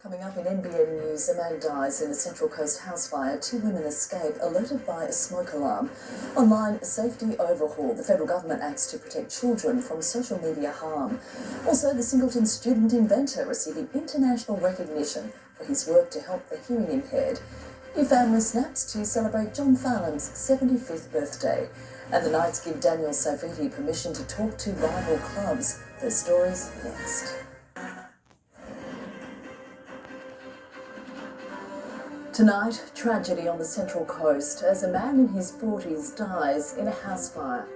Coming up in NBN News, a man dies in a Central Coast house fire. 2 women escape, alerted by a smoke alarm. Online, safety overhaul. The federal government acts to protect children from social media harm. Also, the Singleton student inventor receiving international recognition for his work to help the hearing impaired. New family snaps to celebrate John Farnham's 75th birthday. And the Knights give Daniel Saviti permission to talk to rival clubs. Those stories next. Tonight, tragedy on the Central Coast as a man in his 40s dies in a house fire.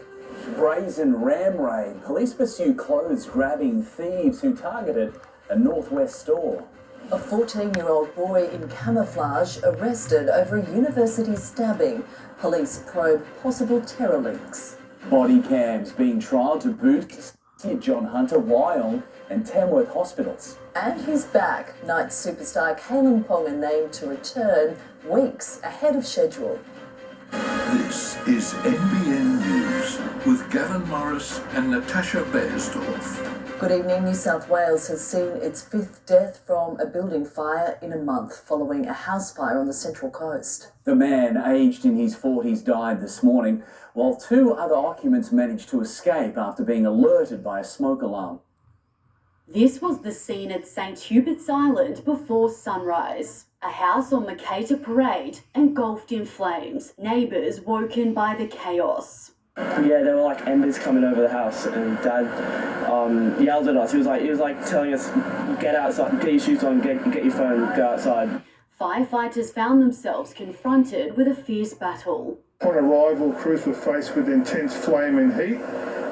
Brazen ram raid. Police pursue clothes-grabbing thieves who targeted a Northwest store. A 14-year-old boy in camouflage arrested over a university stabbing. Police probe possible terror links. Body cams being trialled to boost John Hunter, Wyong and Tamworth hospitals. And he's back. Knights superstar Kalen Ponga named to return weeks ahead of schedule. This is NBN News with Gavin and Natasha Beyersdorf. Good evening. New South Wales has seen its 5th death from a building fire in a month following a house fire on the Central Coast. The man, aged in his 40s, died this morning, while 2 other occupants managed to escape after being alerted by a smoke alarm. This was the scene at St Hubert's Island before sunrise. A house on Mercator Parade engulfed in flames. Neighbours woken by the chaos. Yeah, there were like embers coming over the house, and Dad yelled at us. He was like telling us, "Get outside, get your shoes on, get your phone, go outside." Firefighters found themselves confronted with a fierce battle. On arrival, crews were faced with intense flame and heat,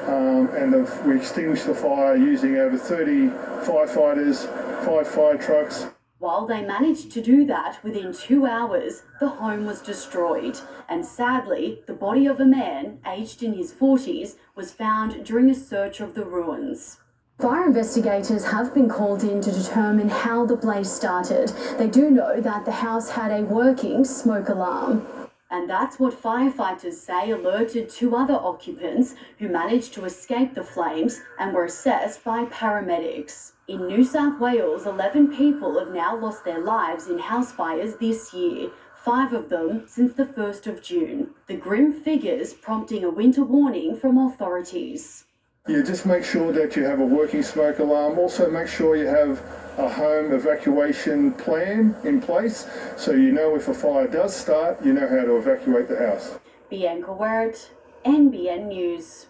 and we extinguished the fire using over 30 firefighters, 5 fire trucks. While they managed to do that within 2 hours, the home was destroyed. And sadly, the body of a man, aged in his 40s, was found during a search of the ruins. Fire investigators have been called in to determine how the blaze started. They do know that the house had a working smoke alarm. And that's what firefighters say alerted 2 other occupants who managed to escape the flames and were assessed by paramedics. In New South Wales, 11 people have now lost their lives in house fires this year, 5 of them since the 1st of June. The grim figures prompting a winter warning from authorities. Yeah, just make sure that you have a working smoke alarm. Also make sure you have a home evacuation plan in place, so you know if a fire does start, you know how to evacuate the house. Bianca Wert, NBN News.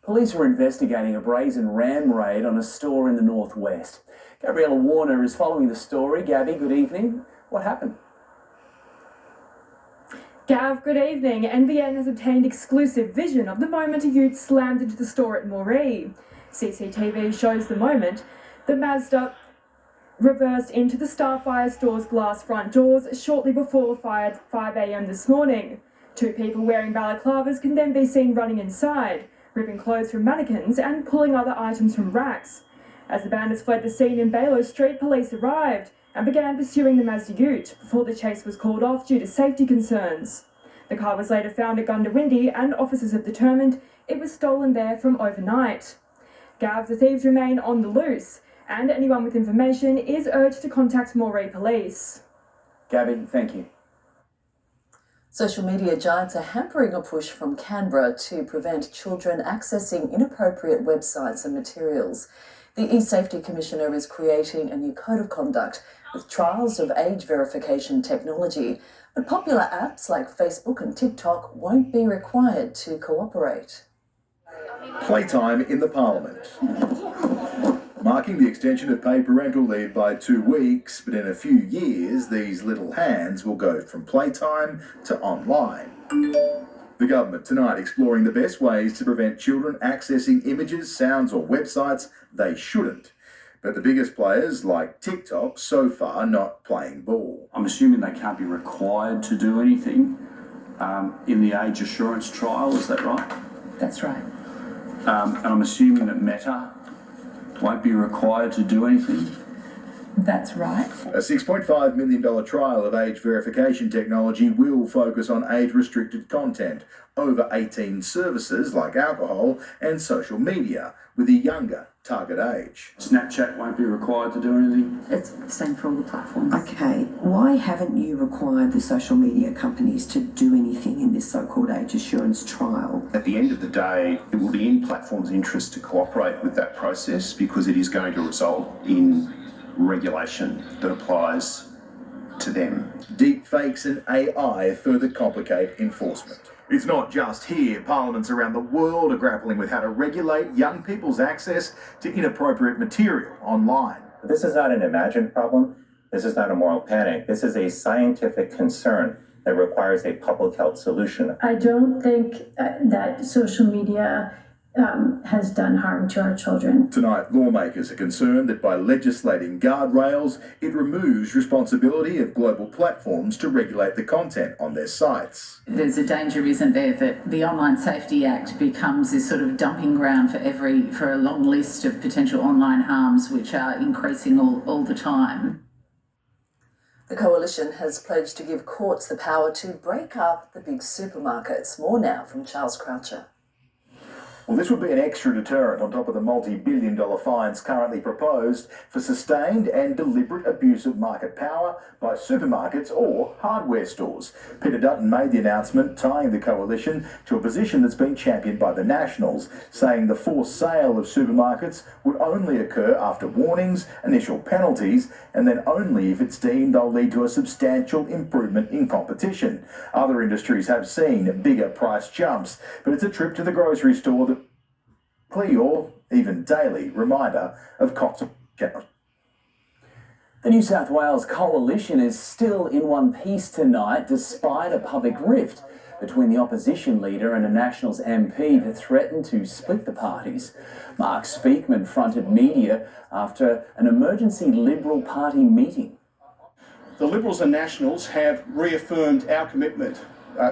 Police were investigating a brazen ram raid on a store in the Northwest. Gabriella Warner is following the story. Gabby, good evening. What happened? Gav, good evening. NBN has obtained exclusive vision of the moment a youth slammed into the store at Moree. CCTV shows the moment the Mazda reversed into the Starfire store's glass front doors shortly before 5 a.m. this morning. 2 people wearing balaclavas can then be seen running inside, ripping clothes from mannequins and pulling other items from racks. As the bandits fled the scene in Baylor Street, police arrived and began pursuing the Mazda ute before the chase was called off due to safety concerns. The car was later found at Gundawindi and officers have determined it was stolen there from overnight. Gav, the thieves remain on the loose, and anyone with information is urged to contact Moree Police. Gabby, thank you. Social media giants are hampering a push from Canberra to prevent children accessing inappropriate websites and materials. The E-Safety Commissioner is creating a new code of conduct with trials of age verification technology, but popular apps like Facebook and TikTok won't be required to cooperate. Playtime in the Parliament. Marking the extension of paid parental leave by 2 weeks, but in a few years, these little hands will go from playtime to online. The government tonight exploring the best ways to prevent children accessing images, sounds or websites they shouldn't. But the biggest players, like TikTok, so far not playing ball. I'm assuming they can't be required to do anything in the age assurance trial, is that right? That's right. And I'm assuming that Meta won't be required to do anything? That's right. A $6.5 million trial of age verification technology will focus on age-restricted content, over 18 services like alcohol and social media, with the younger target age. Snapchat won't be required to do anything. It's the same for all the platforms. Okay, why haven't you required the social media companies to do anything in this so-called age assurance trial? At the end of the day, it will be in platforms' interest to cooperate with that process because it is going to result in regulation that applies to them. Deepfakes and AI further complicate enforcement. It's not just here. Parliaments around the world are grappling with how to regulate young people's access to inappropriate material online. This is not an imagined problem. This is not a moral panic. This is a scientific concern that requires a public health solution. I don't think that social media has done harm to our children. Tonight, lawmakers are concerned that by legislating guardrails, it removes responsibility of global platforms to regulate the content on their sites. There's a danger, isn't there, that the Online Safety Act becomes this sort of dumping ground for a long list of potential online harms, which are increasing all the time. The Coalition has pledged to give courts the power to break up the big supermarkets. More now from Charles Croucher. Well, this would be an extra deterrent on top of the multi-billion-dollar fines currently proposed for sustained and deliberate abuse of market power by supermarkets or hardware stores. Peter Dutton made the announcement tying the Coalition to a position that's been championed by the Nationals, saying the forced sale of supermarkets would only occur after warnings, initial penalties, and then only if it's deemed they'll lead to a substantial improvement in competition. Other industries have seen bigger price jumps, but it's a trip to the grocery store that or even daily reminder of consequences. The New South Wales Coalition is still in one piece tonight, despite a public rift between the opposition leader and a Nationals MP that threatened to split the parties. Mark Speakman fronted media after an emergency Liberal Party meeting. The Liberals and Nationals have reaffirmed our commitment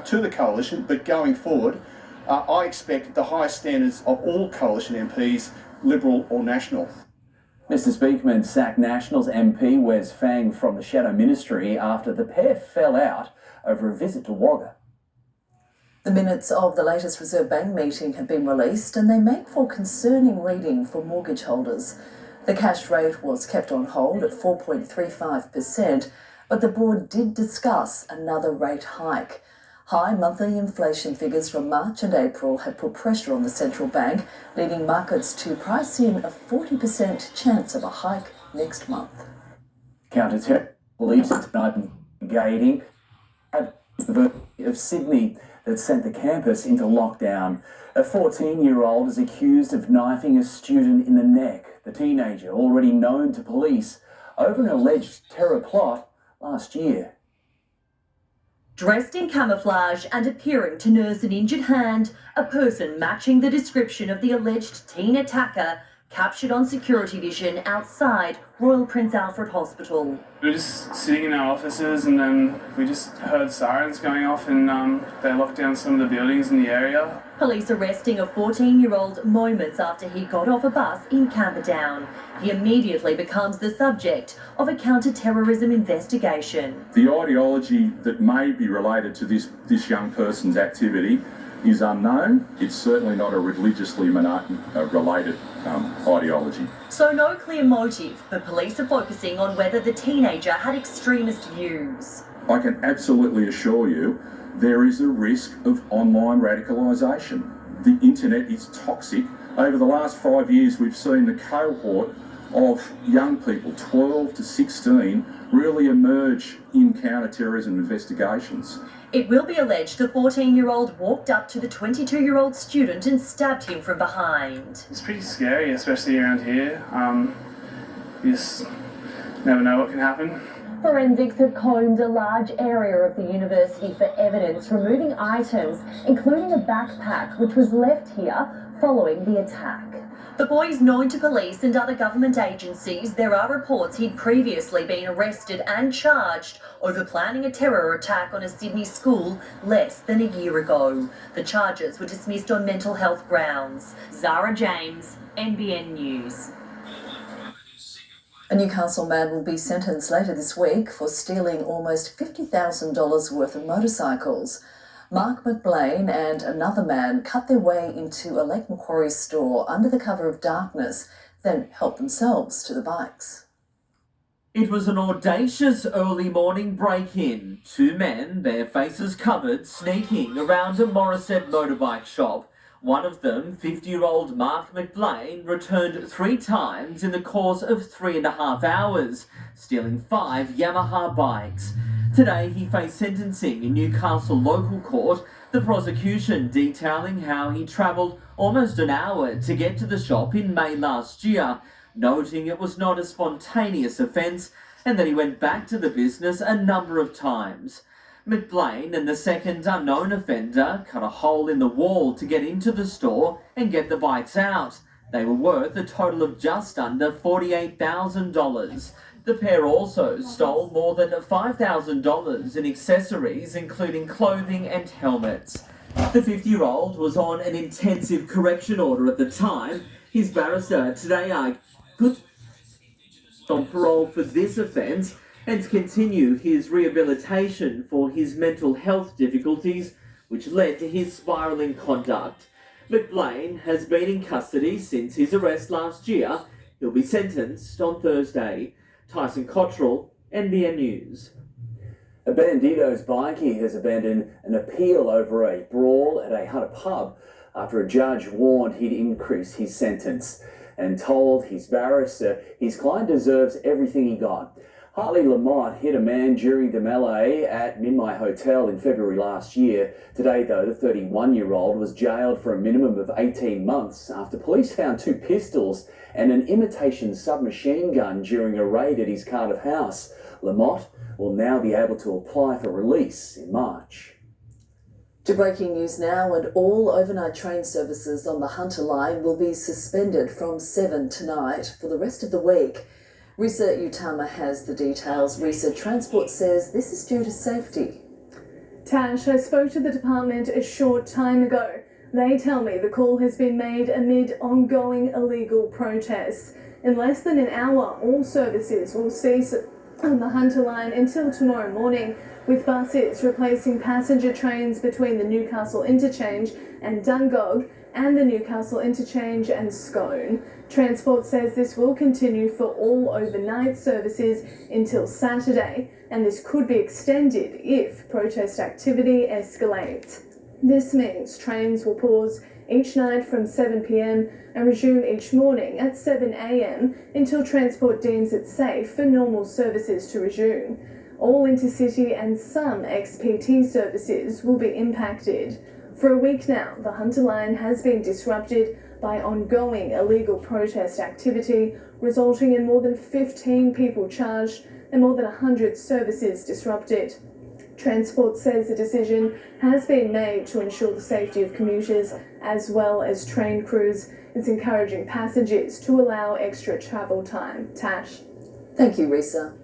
to the Coalition, but going forward, I expect the highest standards of all Coalition MPs, Liberal or National. Mr Speakman sacked Nationals MP Wes Fang from the Shadow Ministry after the pair fell out over a visit to Wagga. The minutes of the latest Reserve Bank meeting have been released and they make for concerning reading for mortgage holders. The cash rate was kept on hold at 4.35%, but the board did discuss another rate hike. High monthly inflation figures from March and April have put pressure on the central bank, leading markets to price in a 40% chance of a hike next month. Counter-terrorism police tonight investigating of Sydney that sent the campus into lockdown. A 14-year-old is accused of knifing a student in the neck. The teenager, already known to police over an alleged terror plot last year. Dressed in camouflage and appearing to nurse an injured hand, a person matching the description of the alleged teen attacker captured on security vision outside Royal Prince Alfred Hospital. We were just sitting in our offices and then we just heard sirens going off and they locked down some of the buildings in the area. Police arresting a 14-year-old moments after he got off a bus in Camperdown. He immediately becomes the subject of a counter-terrorism investigation. The ideology that may be related to this young person's activity is unknown. It's certainly not a religiously related ideology. So no clear motive, but police are focusing on whether the teenager had extremist views. I can absolutely assure you there is a risk of online radicalisation. The internet is toxic. Over the last 5 years, we've seen the cohort of young people, 12 to 16, really emerge in counter-terrorism investigations. It will be alleged the 14-year-old walked up to the 22-year-old student and stabbed him from behind. It's pretty scary, especially around here. You just never know what can happen. Forensics have combed a large area of the university for evidence, removing items, including a backpack which was left here following the attack. The boy is known to police and other government agencies. There are reports he'd previously been arrested and charged over planning a terror attack on a Sydney school less than a year ago. The charges were dismissed on mental health grounds. Zara James, NBN News. A Newcastle man will be sentenced later this week for stealing almost $50,000 worth of motorcycles. Mark McBlain and another man cut their way into a Lake Macquarie store under the cover of darkness. then helped themselves to the bikes. It was an audacious early morning break-in. Two men, their faces covered, sneaking around a Morissette motorbike shop. One of them, 50-year-old Mark McBlain, returned 3 times in the course of 3.5 hours, stealing 5 Yamaha bikes. Today he faced sentencing in Newcastle local court, the prosecution detailing how he travelled almost an hour to get to the shop in May last year, noting it was not a spontaneous offence and that he went back to the business a number of times. McBlain and the second unknown offender cut a hole in the wall to get into the store and get the bikes out. They were worth a total of just under $48,000. The pair also stole more than $5,000 in accessories, including clothing and helmets. The 50-year-old was on an intensive correction order at the time. His barrister today argued on parole for this offence and to continue his rehabilitation for his mental health difficulties, which led to his spiralling conduct. McBlain has been in custody since his arrest last year. He'll be sentenced on Thursday. Tyson Cottrell, NBN News. A Bandito's bikie has abandoned an appeal over a brawl at a Hunter pub after a judge warned he'd increase his sentence and told his barrister his client deserves everything he got. Hartley Lamont hit a man during the melee at Minmai Hotel in February last year. Today, though, the 31-year-old was jailed for a minimum of 18 months after police found 2 pistols and an imitation submachine gun during a raid at his Cardiff house. Lamont will now be able to apply for release in March. To breaking news now, and all overnight train services on the Hunter line will be suspended from 7 tonight for the rest of the week. Risa Utama has the details. Risa, Transport says this is due to safety. Tash, I spoke to the department a short time ago. They tell me the call has been made amid ongoing illegal protests. In less than an hour, all services will cease on the Hunter line until tomorrow morning, with buses replacing passenger trains between the Newcastle Interchange and Dungog and the Newcastle Interchange and Scone. Transport says this will continue for all overnight services until Saturday, and this could be extended if protest activity escalates. This means trains will pause each night from 7 p.m. and resume each morning at 7 a.m. until Transport deems it safe for normal services to resume. All intercity and some XPT services will be impacted. For a week now, the Hunter line has been disrupted by ongoing illegal protest activity, resulting in more than 15 people charged and more than 100 services disrupted. Transport says the decision has been made to ensure the safety of commuters as well as train crews. It's encouraging passengers to allow extra travel time. Tash. Thank you, Risa.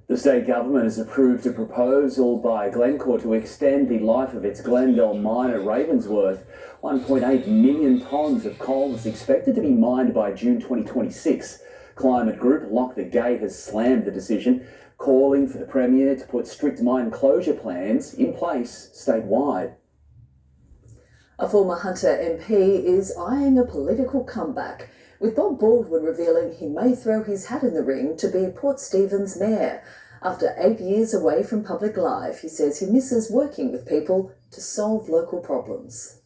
The state government has approved a proposal by Glencore to extend the life of its Glendale mine at Ravensworth. 1.8 million tonnes of coal is expected to be mined by June 2026. Climate group Lock the Gate has slammed the decision, calling for the Premier to put strict mine closure plans in place statewide. A former Hunter MP is eyeing a political comeback, with Bob Baldwin revealing he may throw his hat in the ring to be Port Stephens mayor. After 8 years away from public life, he says he misses working with people to solve local problems.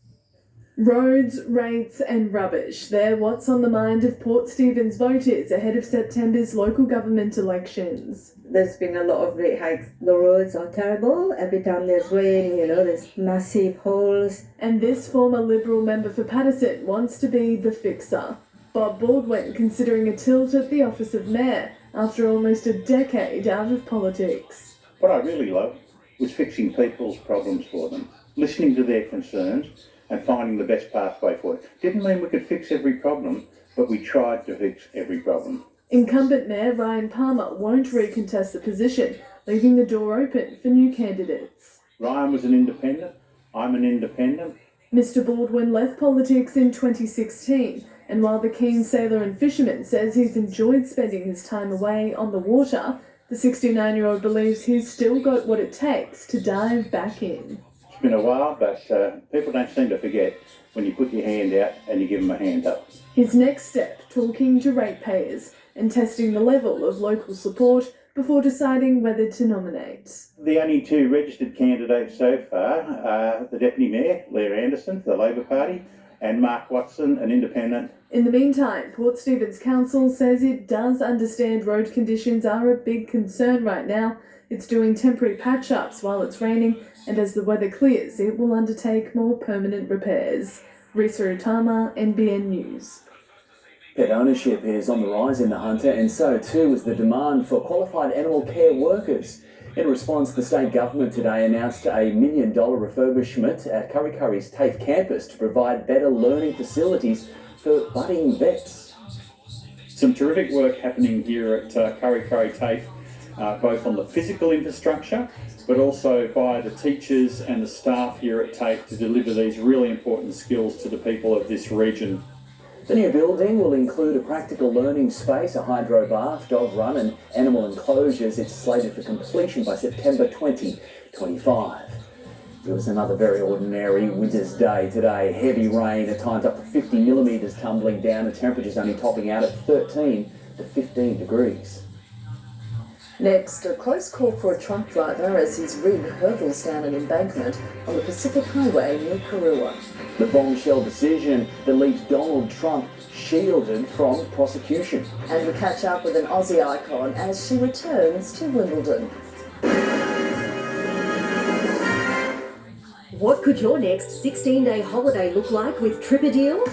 Roads, rates and rubbish. They're what's on the mind of Port Stephens voters ahead of September's local government elections. There's been a lot of rate hikes. The roads are terrible. Every time there's rain, there's massive holes. And this former Liberal member for Paterson wants to be the fixer. Bob Baldwin considering a tilt at the office of mayor after almost a decade out of politics. What I really loved was fixing people's problems for them, listening to their concerns and finding the best pathway for it. Didn't mean we could fix every problem, but we tried to fix every problem. Incumbent Mayor Ryan Palmer won't recontest the position, leaving the door open for new candidates. Ryan was an independent, I'm an independent. Mr Baldwin left politics in 2016, and while the keen sailor and fisherman says he's enjoyed spending his time away on the water, the 69-year-old believes he's still got what it takes to dive back in. been a while, but people don't seem to forget when you put your hand out and you give them a hand up. His next step, talking to ratepayers and testing the level of local support before deciding whether to nominate. The only two registered candidates so far are the Deputy Mayor, Leah Anderson, for the Labor Party, and Mark Watson, an independent. In the meantime, Port Stephens Council says it does understand road conditions are a big concern right now. It's doing temporary patch-ups while it's raining, and as the weather clears, it will undertake more permanent repairs. Risa Utama, NBN News. Pet ownership is on the rise in the Hunter, and so too is the demand for qualified animal care workers. In response, the state government today announced $1 million refurbishment at Kurri Kurri's TAFE campus to provide better learning facilities for budding vets. Some terrific work happening here at Kurri Kurri TAFE, both on the physical infrastructure, but also by the teachers and the staff here at TAFE to deliver these really important skills to the people of this region. The new building will include a practical learning space, a hydro bath, dog run and animal enclosures. It's slated for completion by September 2025. It was another very ordinary winter's day today. Heavy rain, at times up to 50 millimetres tumbling down, and temperatures only topping out at 13 to 15 degrees. Next, a close call for a truck driver as his rig hurdles down an embankment on the Pacific Highway near Karua. The bombshell decision that leaves Donald Trump shielded from prosecution. And we catch up with an Aussie icon as she returns to Wimbledon. What could your next 16-day holiday look like with TripADeal?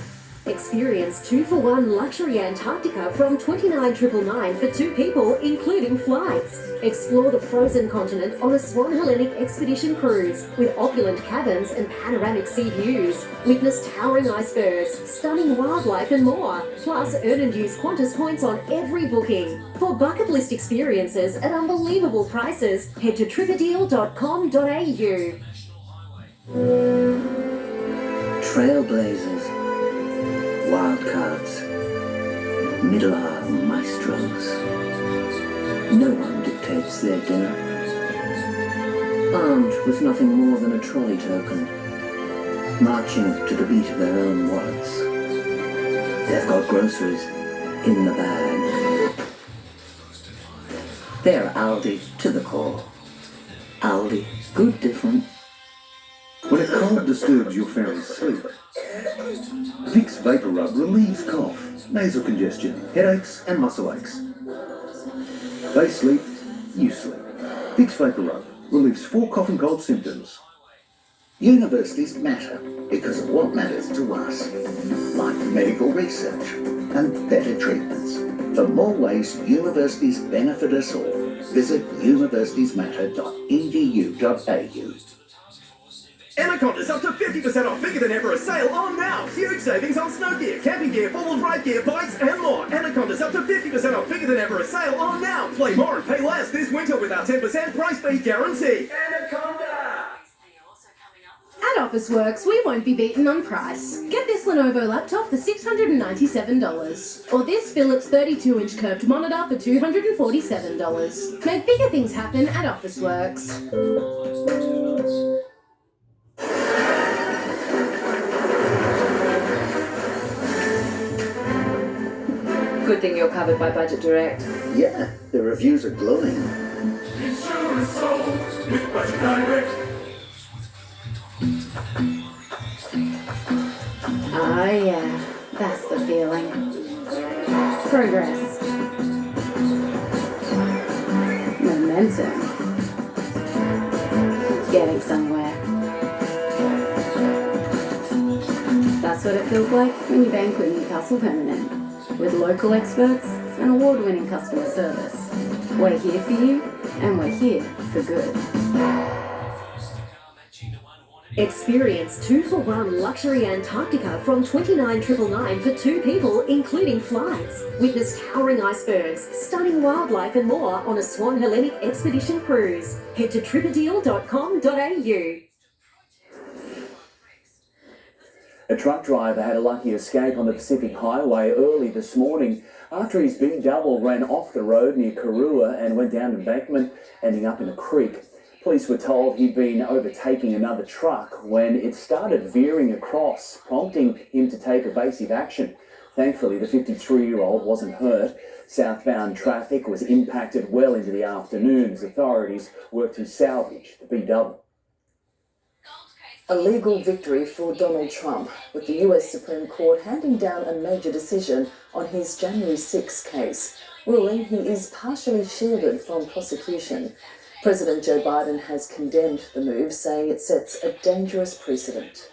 Experience 2-for-1 luxury Antarctica from $29,999 for 2 people, including flights. Explore the frozen continent on a Swan Hellenic expedition cruise with opulent cabins and panoramic sea views. Witness towering icebergs, stunning wildlife and more. Plus, earn and use Qantas points on every booking. For bucket list experiences at unbelievable prices, head to tripadeal.com.au. Trailblazers, wildcards, middle-aged maestros. No one dictates their dinner. Armed with nothing more than a trolley token, marching to the beat of their own wallets. They've got groceries in the bag. They're Aldi to the core. Aldi, good different. When a cold disturbs your family's sleep, Vicks Vapor Rub relieves cough, nasal congestion, headaches and muscle aches. They sleep, you sleep. Vicks Vapor Rub relieves 4 cough and cold symptoms. Universities matter because of what matters to us, like medical research and better treatments. For more ways universities benefit us all, visit universitiesmatter.edu.au. Anaconda's up to 50% off, bigger than ever a sale on now. Huge savings on snow gear, camping gear, four-wheel drive gear, bikes and more. Anaconda's up to 50% off, bigger than ever a sale on now. Play more and pay less this winter with our 10% price beat guarantee. Anaconda! At Officeworks, we won't be beaten on price. Get this Lenovo laptop for $697. Or this Philips 32-inch curved monitor for $247. Make bigger things happen at Officeworks. Good thing you're covered by Budget Direct. Yeah, the reviews are glowing. Insurance sold with Budget Direct. Oh yeah, that's the feeling. Progress. Momentum. Getting somewhere. That's what it feels like when you bank with Newcastle Permanent. With local experts and award-winning customer service. We're here for you, and we're here for good. Experience 2-for-1 luxury Antarctica from $29,999 for 2 people, including flights. Witness towering icebergs, stunning wildlife and more on a Swan Hellenic expedition cruise. Head to tripadeal.com.au. A truck driver had a lucky escape on the Pacific Highway early this morning after his big double ran off the road near Karua and went down an embankment, ending up in a creek. Police were told he'd been overtaking another truck when it started veering across, prompting him to take evasive action. Thankfully, the 53-year-old wasn't hurt. Southbound traffic was impacted well into the afternoon as authorities worked to salvage the BW. A legal victory for Donald Trump, with the US Supreme Court handing down a major decision on his January 6 case, ruling he is partially shielded from prosecution. President Joe Biden has condemned the move, saying it sets a dangerous precedent.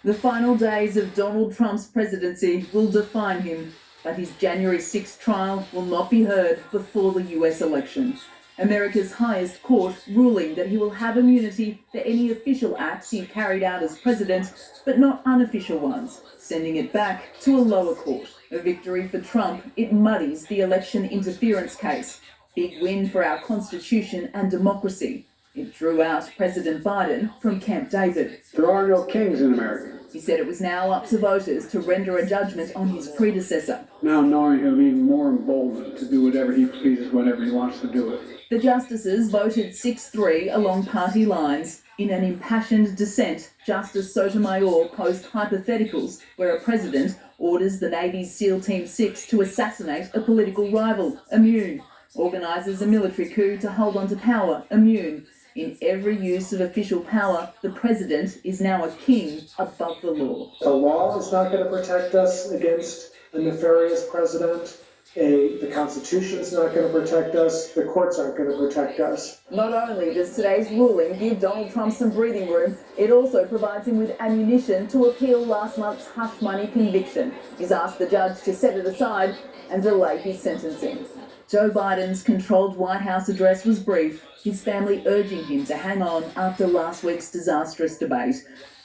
The final days of Donald Trump's presidency will define him, but his January 6 trial will not be heard before the US election. America's highest court ruling that he will have immunity for any official acts he carried out as president, but not unofficial ones, sending it back to a lower court. A victory for Trump, it muddies the election interference case. Big win for our Constitution and democracy. It drew out President Biden from Camp David. There are no kings in America. He said it was now up to voters to render a judgment on his predecessor. Now knowing he'll be even more emboldened to do whatever he pleases whenever he wants to do it. The justices voted 6-3 along party lines. In an impassioned dissent, Justice Sotomayor posed hypotheticals where a president orders the Navy's SEAL Team 6 to assassinate a political rival, immune. Organises a military coup to hold on to power, immune. In every use of official power, the president is now a king above the law. The law is not going to protect us against a nefarious president. The Constitution is not going to protect us. The courts aren't going to protect us. Not only does today's ruling give Donald Trump some breathing room, it also provides him with ammunition to appeal last month's hush money conviction. He's asked the judge to set it aside and delay his sentencing. Joe Biden's controlled White House address was brief, his family urging him to hang on after last week's disastrous debate.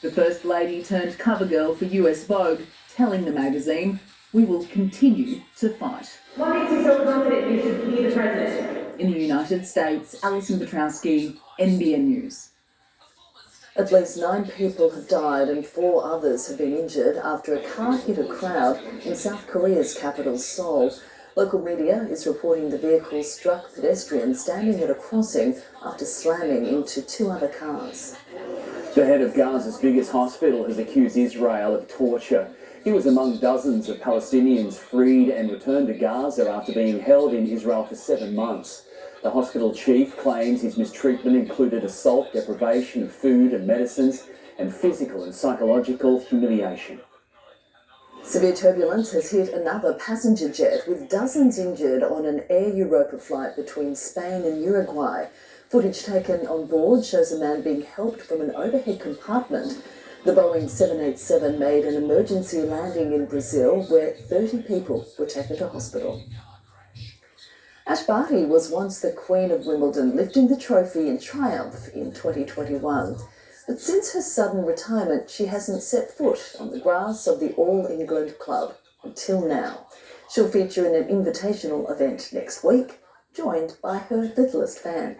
The First Lady turned cover girl for US Vogue, telling the magazine, "We will continue to fight." What makes you so confident you should be the president? In the United States, Alison Petrowski, NBN News. At least 9 people have died and 4 others have been injured after a car hit a crowd in South Korea's capital, Seoul. Local media is reporting the vehicle struck pedestrians standing at a crossing after slamming into 2 other cars. The head of Gaza's biggest hospital has accused Israel of torture. He was among dozens of Palestinians freed and returned to Gaza after being held in Israel for 7 months. The hospital chief claims his mistreatment included assault, deprivation of food and medicines, and physical and psychological humiliation. Severe turbulence has hit another passenger jet with dozens injured on an Air Europa flight between Spain and Uruguay. Footage taken on board shows a man being helped from an overhead compartment. The Boeing 787 made an emergency landing in Brazil where 30 people were taken to hospital. Ash Barty was once the Queen of Wimbledon, lifting the trophy in triumph in 2021. But since her sudden retirement, she hasn't set foot on the grass of the All England club until now. She'll feature in an invitational event next week, joined by her littlest fan.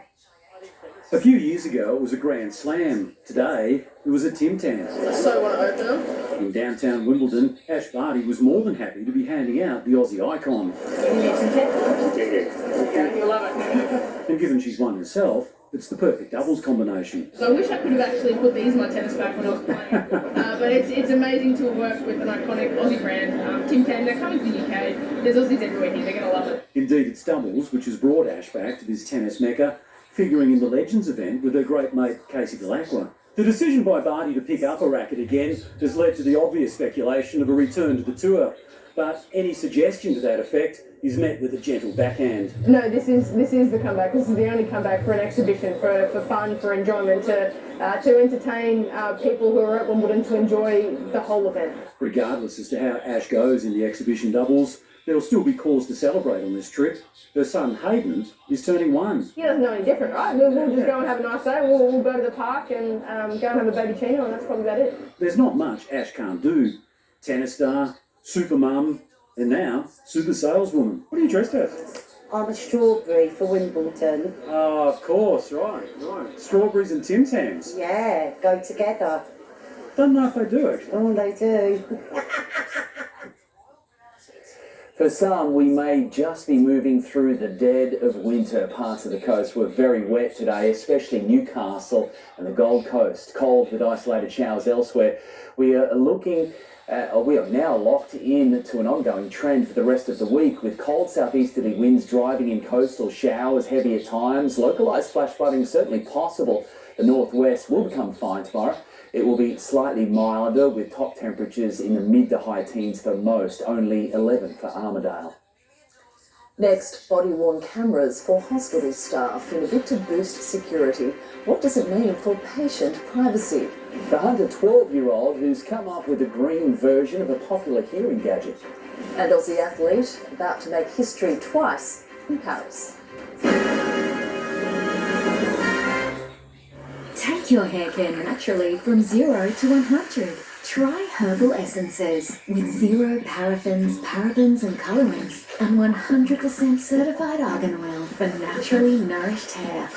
A few years ago, it was a Grand Slam. Today, it was a Tim Tam. So want to open them? In downtown Wimbledon, Ash Barty was more than happy to be handing out the Aussie icon. You need some tech? You'll love it. And given she's won herself, it's the perfect doubles combination. So I wish I could have actually put these in my tennis bag when I was playing. But it's amazing to work with an iconic Aussie brand. Tim Tam, they're coming to the UK. There's Aussies everywhere here. They're going to love it. Indeed, it's doubles, which has brought Ash back to this tennis mecca, figuring in the Legends event with her great mate Casey Delacqua. The decision by Barty to pick up a racket again has led to the obvious speculation of a return to the tour. But any suggestion to that effect is met with a gentle backhand. No, this is the comeback. This is the only comeback for an exhibition, for fun, for enjoyment, to entertain people who are at Wimbledon, to enjoy the whole event. Regardless as to how Ash goes in the exhibition doubles, there'll still be cause to celebrate on this trip. Her son Hayden is turning 1. He doesn't know any different, right? We'll just go and have a nice day. We'll go to the park and go and have a baby chino, and that's probably about it. There's not much Ash can't do. Tennis star, super mum, and now super saleswoman. What are you dressed as? I'm a strawberry for Wimbledon. Oh, of course, right. Strawberries and Tim Tams. Yeah, go together. Don't know if they do, actually. Oh, they do. For some, we may just be moving through the dead of winter. Parts of the coast were very wet today, especially Newcastle and the Gold Coast. Cold with isolated showers elsewhere. We are now locked in to an ongoing trend for the rest of the week, with cold southeasterly winds driving in coastal showers, heavy at times. Localised flash flooding certainly possible. The northwest will become fine tomorrow. It will be slightly milder, with top temperatures in the mid to high teens for most, only 11 for Armidale. Next, body-worn cameras for hospital staff in a bid to boost security. What does it mean for patient privacy? The 112-year-old who's come up with a green version of a popular hearing gadget. And Aussie athlete about to make history twice in Paris. Take your hair care naturally from 0 to 100. Try herbal essences with 0 paraffins, parabens and colorants and 100% certified argan oil for naturally nourished hair.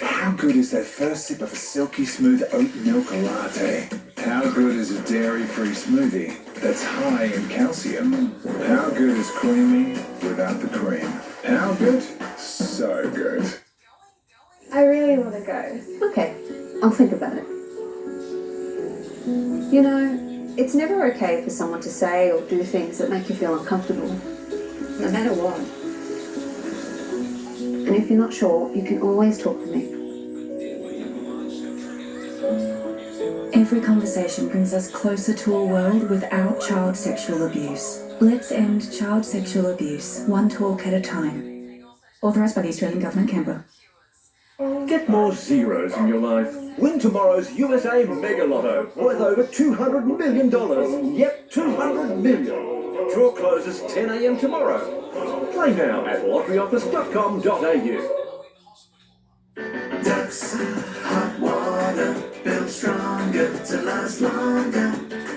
How good is that first sip of a silky smooth oat milk latte? How good is a dairy-free smoothie that's high in calcium? How good is creamy without the cream? How good? So good. I really want to go. Okay, I'll think about it. You know, it's never okay for someone to say or do things that make you feel uncomfortable, no matter what. And if you're not sure, you can always talk to me. Every conversation brings us closer to a world without child sexual abuse. Let's end child sexual abuse, one talk at a time. Authorised by the Australian Government, Canberra. Get more zeros in your life. Win tomorrow's USA Mega Lotto, worth over $200 million. Yep, $200 million. Draw closes 10 a.m. tomorrow. Play now at lotteryoffice.com.au. Ducks, hot water, built stronger to last longer.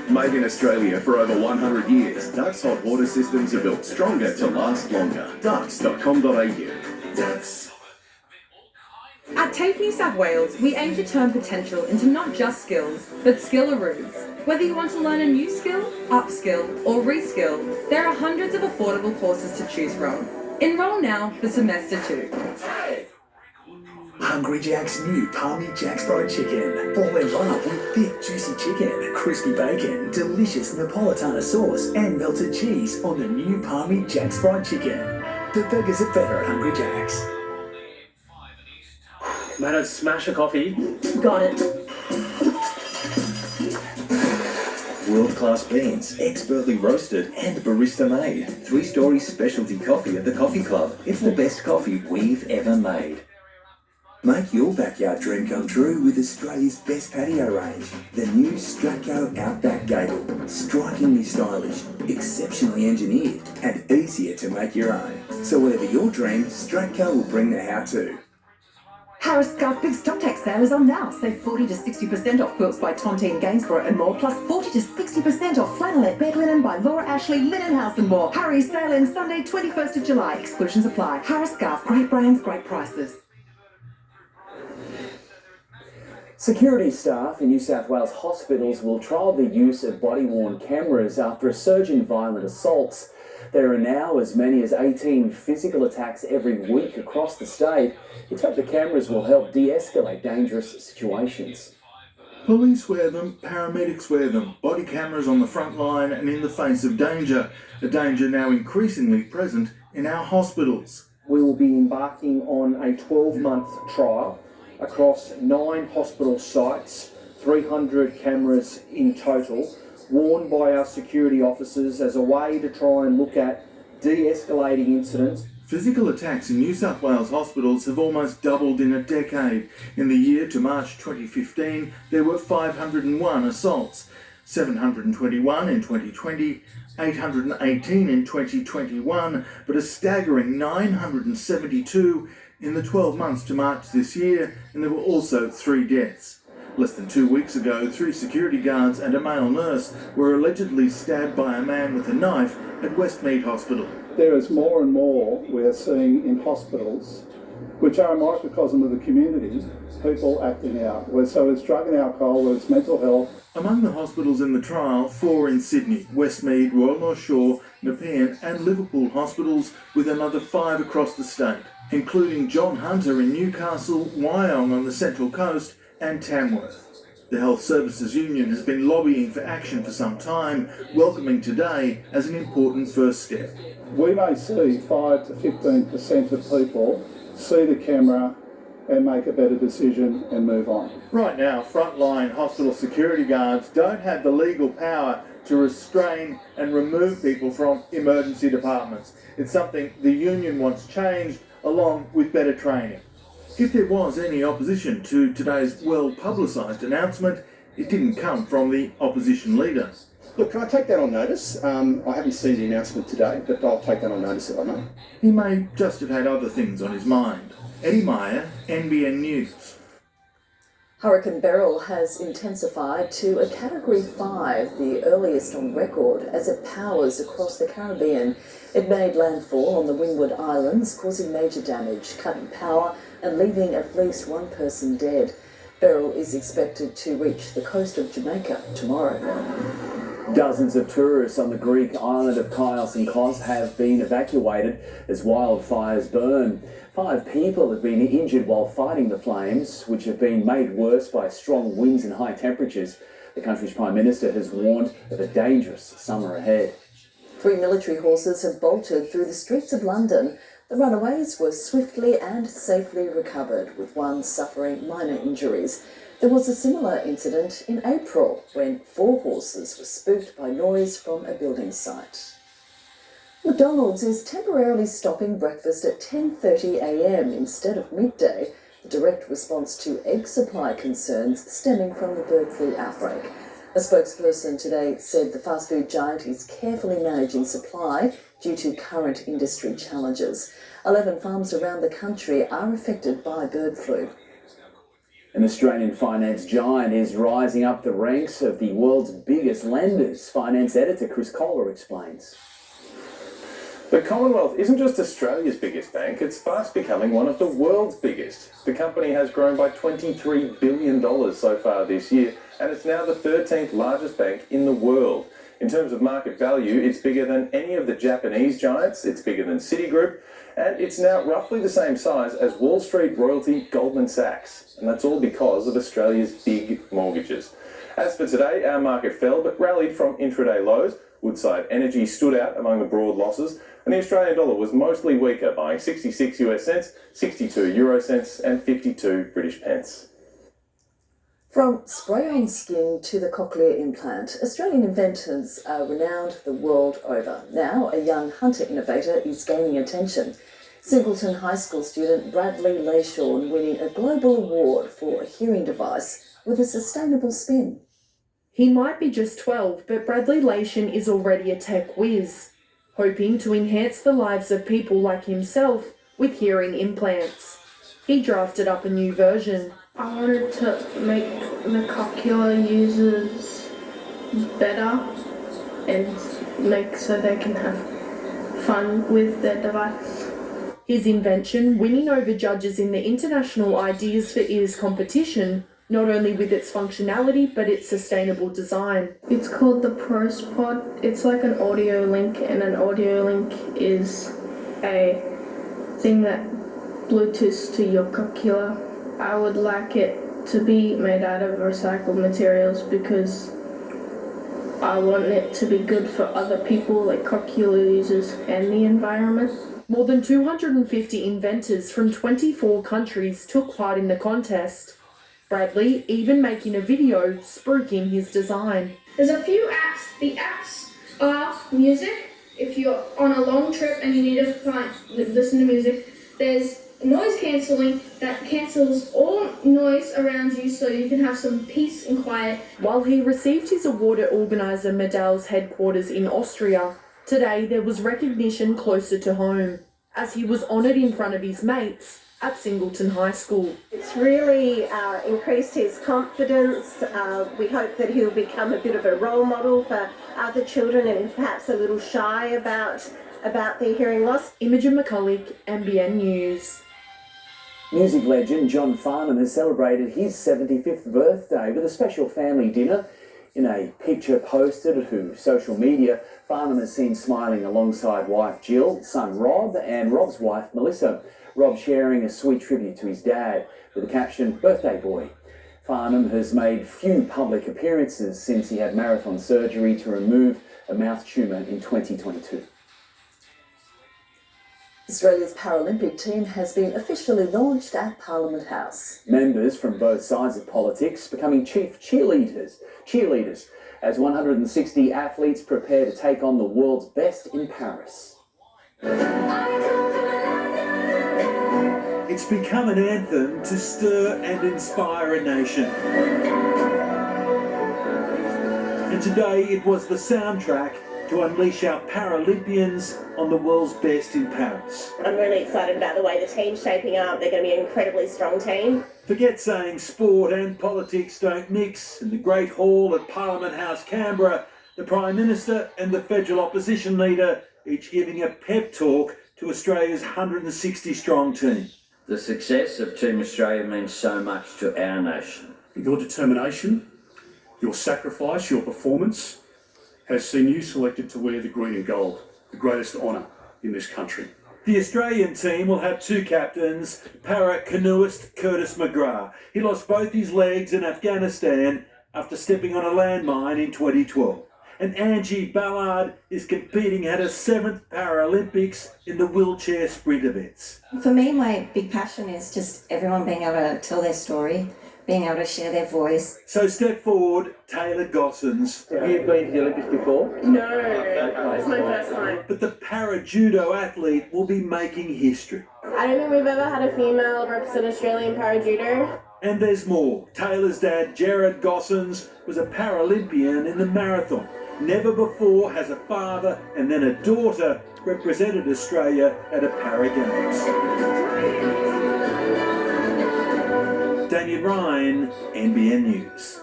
Made in Australia for over 100 years, Ducks hot water systems are built stronger to last longer. Ducks.com.au. Ducks. At TAFE New South Wales, we aim to turn potential into not just skills, but skillaroo. Whether you want to learn a new skill, upskill, or reskill, there are hundreds of affordable courses to choose from. Enroll now for semester 2. Hungry Jack's new Palmy Jack's fried chicken. Fall in love with thick, juicy chicken, crispy bacon, delicious Napolitana sauce, and melted cheese on the new Palmy Jack's fried chicken. The burgers are better at Hungry Jack's. Mate, I'd smash a coffee. Got it. World-class beans, expertly roasted and barista made. 3-story specialty coffee at the Coffee Club. It's the best coffee we've ever made. Make your backyard dream come true with Australia's best patio range. The new Stratco Outback Gable. Strikingly stylish, exceptionally engineered, and easier to make your own. So whatever your dream, Stratco will bring the how-to. Harris Scarf Big Stock Take Sale is on now. Save 40 to 60% off quilts by Tontine Gainsborough and more, plus 40 to 60% off flannelette bed linen by Laura Ashley, Linen House and more. Hurry, sale ends Sunday, 21st of July. Exclusions apply. Harris Scarf, great brands, great prices. Security staff in New South Wales hospitals will trial the use of body-worn cameras after a surge in violent assaults. There are now as many as 18 physical attacks every week across the state. It's hoped the cameras will help de-escalate dangerous situations. Police wear them, paramedics wear them, body cameras on the front line and in the face of danger, a danger now increasingly present in our hospitals. We will be embarking on a 12-month trial across 9 hospital sites, 300 cameras in total, worn by our security officers as a way to try and look at de-escalating incidents. Physical attacks in New South Wales hospitals have almost doubled in a decade. In the year to March 2015, there were 501 assaults, 721 in 2020, 818 in 2021, but a staggering 972 in the 12 months to March this year, and there were also 3 deaths. Less than 2 weeks ago, 3 security guards and a male nurse were allegedly stabbed by a man with a knife at Westmead Hospital. There is more and more we're seeing in hospitals, which are a microcosm of the community, people acting out. So it's drug and alcohol, whether it's mental health. Among the hospitals in the trial, 4 in Sydney, Westmead, Royal North Shore, Nepean and Liverpool hospitals, with another 5 across the state, including John Hunter in Newcastle, Wyong on the Central Coast and Tamworth. The Health Services Union has been lobbying for action for some time, welcoming today as an important first step. We may see 5 to 15% of people see the camera and make a better decision and move on. Right now, frontline hospital security guards don't have the legal power to restrain and remove people from emergency departments. It's something the union wants changed, along with better training. If there was any opposition to today's well-publicised announcement, it didn't come from the opposition leader. Look, can I take that on notice? I haven't seen the announcement today, but I'll take that on notice if I may. He may just have had other things on his mind. Eddie Meyer, NBN News. Hurricane Beryl has intensified to a Category 5, the earliest on record, as it powers across the Caribbean. It made landfall on the Windward Islands, causing major damage, cutting power and leaving at least 1 person dead. Beryl is expected to reach the coast of Jamaica tomorrow. Dozens of tourists on the Greek island of Chios and Kos have been evacuated as wildfires burn. 5 people have been injured while fighting the flames, which have been made worse by strong winds and high temperatures. The country's Prime Minister has warned of a dangerous summer ahead. 3 military horses have bolted through the streets of London. The runaways were swiftly and safely recovered, with one suffering minor injuries. There was a similar incident in April when 4 horses were spooked by noise from a building site. McDonald's is temporarily stopping breakfast at 10:30 a.m. instead of midday, a direct response to egg supply concerns stemming from the bird flu outbreak. A spokesperson today said the fast food giant is carefully managing supply due to current industry challenges. 11 farms around the country are affected by bird flu. An Australian finance giant is rising up the ranks of the world's biggest lenders. Finance editor Chris Kohler explains. The Commonwealth isn't just Australia's biggest bank, it's fast becoming one of the world's biggest. The company has grown by $23 billion so far this year, and it's now the 13th largest bank in the world. In terms of market value, it's bigger than any of the Japanese giants, it's bigger than Citigroup, and it's now roughly the same size as Wall Street royalty Goldman Sachs. And that's all because of Australia's big mortgages. As for today, our market fell but rallied from intraday lows. Woodside Energy stood out among the broad losses, and the Australian dollar was mostly weaker, buying 66 US cents, 62 euro cents and 52 British pence. From spray-on skin to the cochlear implant, Australian inventors are renowned the world over. Now, a young hunter innovator is gaining attention. Singleton High School student Bradley Leyshawn winning a global award for a hearing device with a sustainable spin. He might be just 12, but Bradley Leyshawn is already a tech whiz, hoping to enhance the lives of people like himself with hearing implants. He drafted up a new version. I wanted to make the cochlear users better and make so they can have fun with their device. His invention winning over judges in the International Ideas for Ears competition, not only with its functionality but its sustainable design. It's called the ProSpod. It's like an audio link, and an audio link is a thing that Bluetooths to your cochlear. I would like it to be made out of recycled materials because I want it to be good for other people, like cochlear users and the environment. More than 250 inventors from 24 countries took part in the contest. Bradley even making a video spruiking his design. There's a few apps. The apps are music. If you're on a long trip and you need to listen to music, there's noise cancelling that cancels all noise around you so you can have some peace and quiet. While he received his award at organiser Medal's headquarters in Austria, today there was recognition closer to home, as he was honoured in front of his mates at Singleton High School. It's really increased his confidence. We hope that he'll become a bit of a role model for other children and perhaps a little shy about their hearing loss. Imogen McCulloch, NBN News. Music legend John Farnham has celebrated his 75th birthday with a special family dinner. In a picture posted to social media, Farnham is seen smiling alongside wife Jill, son Rob and Rob's wife Melissa. Rob sharing a sweet tribute to his dad with the caption, "Birthday Boy." Farnham has made few public appearances since he had marathon surgery to remove a mouth tumour in 2022. Australia's Paralympic team has been officially launched at Parliament House. Members from both sides of politics becoming chief cheerleaders as 160 athletes prepare to take on the world's best in Paris. It's become an anthem to stir and inspire a nation. And today it was the soundtrack to unleash our Paralympians on the world's best in Paris. I'm really excited about the way the team's shaping up. They're going to be an incredibly strong team. Forget saying sport and politics don't mix. In the Great Hall at Parliament House, Canberra, the Prime Minister and the federal opposition leader each giving a pep talk to Australia's 160-strong team. The success of Team Australia means so much to our nation. Your determination, your sacrifice, your performance has seen you selected to wear the green and gold, the greatest honour in this country. The Australian team will have two captains, para-canoeist Curtis McGrath. He lost both his legs in Afghanistan after stepping on a landmine in 2012. And Angie Ballard is competing at her 7th Paralympics in the wheelchair sprint events. For me, my big passion is just everyone being able to tell their story, being able to share their voice. So step forward, Taylor Gossens. Have you been to the Olympics before? No, it's my first time. But the para-judo athlete will be making history. I don't think we've ever had a female represent Australian para-judo. And there's more. Taylor's dad, Jared Gossens, was a Paralympian in the marathon. Never before has a father and then a daughter represented Australia at a Para Games. Damien Ryan, NBN News.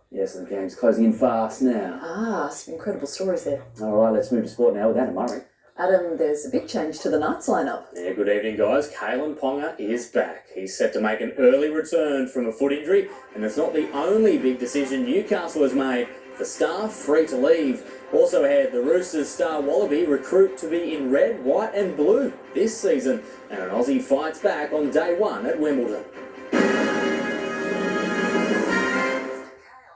Yes, the game's closing in fast now. Some incredible stories there. All right, let's move to sport now with Adam Murray. Adam, there's a big change to the Knights lineup. Yeah, good evening, guys. Kalen Ponga is back. He's set to make an early return from a foot injury, and it's not the only big decision Newcastle has made. The star free to leave. Also ahead, the Roosters star Wallaby recruit to be in red, white and blue this season, and an Aussie fights back on day one at Wimbledon.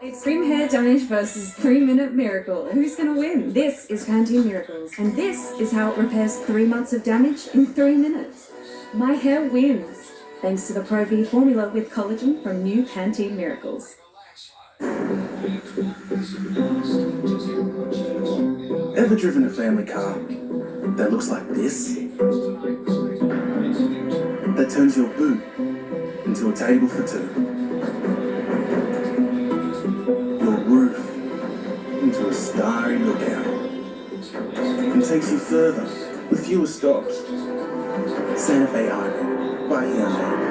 Extreme hair damage versus 3-minute miracle. Who's going to win? This is Pantene Miracles, and this is how it repairs 3 months of damage in 3 minutes. My hair wins, thanks to the Pro V formula with collagen from new Pantene Miracles. Ever driven a family car that looks like this? That turns your boot into a table for two. Your roof into a starry lookout. And takes you further with fewer stops. Santa Fe Hybrid by Hyundai.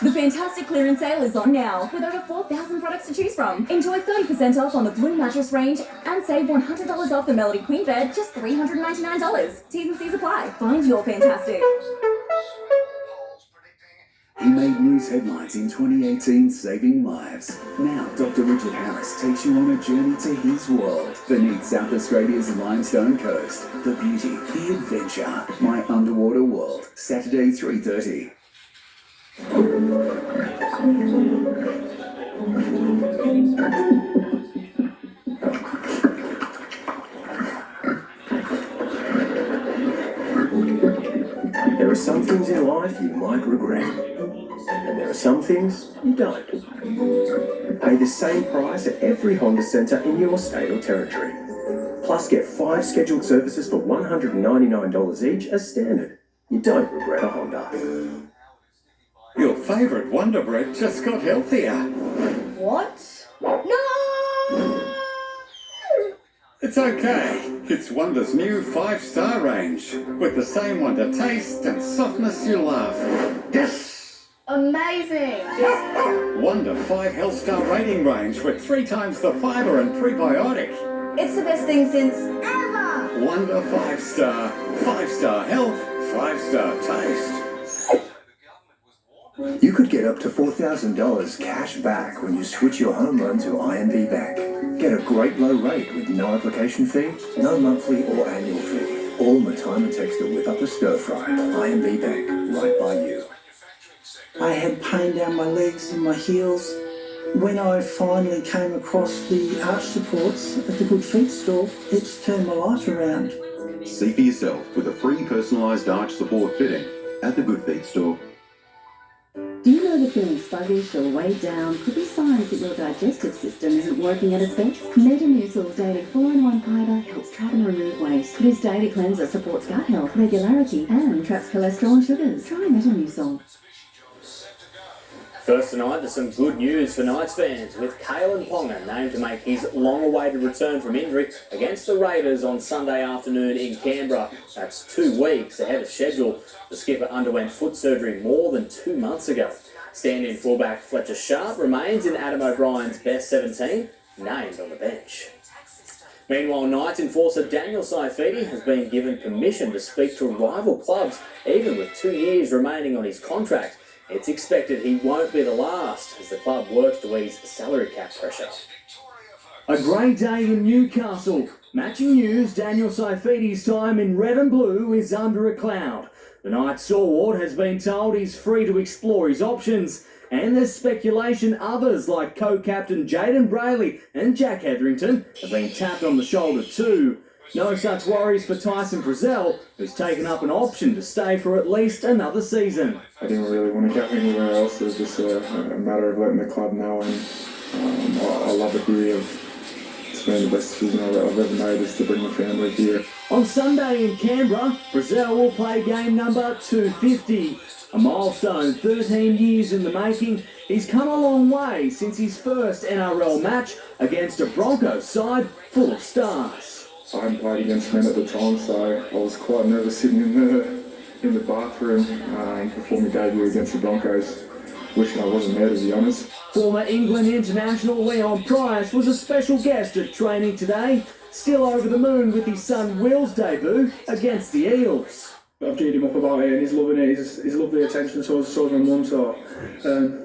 The fantastic clearance sale is on now, with over 4,000 products to choose from. Enjoy 30% off on the Blue mattress range and save $100 off the Melody Queen bed, just $399. T's and C's apply. Find your fantastic. He made news headlines in 2018, saving lives. Now, Dr. Richard Harris takes you on a journey to his world beneath South Australia's limestone coast. The beauty, the adventure, my underwater world. Saturday, 3:30. There are some things in life you might regret, and there are some things you don't. Pay the same price at every Honda centre in your state or territory. Plus get 5 scheduled services for $199 each as standard. You don't regret a Honda. Your favourite Wonder Bread just got healthier. What? No! It's okay. It's Wonder's new 5-star range, with the same Wonder taste and softness you love. Yes! Amazing! Wonder 5 health star rating range with 3 times the fibre and prebiotic. It's the best thing since ever! Wonder 5-star. 5-star health, 5-star taste. You could get up to $4,000 cash back when you switch your home loan to INB Bank. Get a great low rate with no application fee, no monthly or annual fee. All in the time it takes to whip up a stir fry. INB Bank, right by you. I had pain down my legs and my heels. When I finally came across the arch supports at the Good Feet store, it's turned my life around. See for yourself with a free personalised arch support fitting at the Good Feet store. Do you know that feeling sluggish or weighed down could be signs that your digestive system isn't working at its best? Metamucil's daily 4-in-1 fibre helps trap and remove waste. This daily cleanser supports gut health, regularity, and traps cholesterol and sugars. Try Metamucil. First tonight, there's some good news for Knights fans, with Kalen Ponga named to make his long-awaited return from injury against the Raiders on Sunday afternoon in Canberra. That's 2 weeks ahead of schedule. The skipper underwent foot surgery more than 2 months ago. Stand-in fullback Fletcher Sharp remains in Adam O'Brien's best 17, named on the bench. Meanwhile, Knights enforcer Daniel Saifidi has been given permission to speak to rival clubs, even with 2 years remaining on his contract. It's expected he won't be the last as the club works to ease salary cap pressure. A great day in Newcastle. Matching news, Daniel Saifidi's time in red and blue is under a cloud. The Knights stalwart has been told he's free to explore his options, and there's speculation others like co-captain Jayden Brayley and Jack Hetherington have been tapped on the shoulder too. No such worries for Tyson Frizzell, who's taken up an option to stay for at least another season. I didn't really want to go anywhere else. It was just a matter of letting the club know, and I love it here. It's been the best decision I've ever made, is to bring the family here. On Sunday in Canberra, Frizzell will play game number 250. A milestone 13 years in the making. He's come a long way since his first NRL match against a Broncos side full of stars. I hadn't played against men at the time, so I was quite nervous sitting in the bathroom before my debut against the Broncos, wishing I wasn't there, to be honest. Former England international Leon Price was a special guest at training today, still over the moon with his son Will's debut against the Eels. I've G'd him up about it and he's loving it. He's loved the attention, so is my mum. So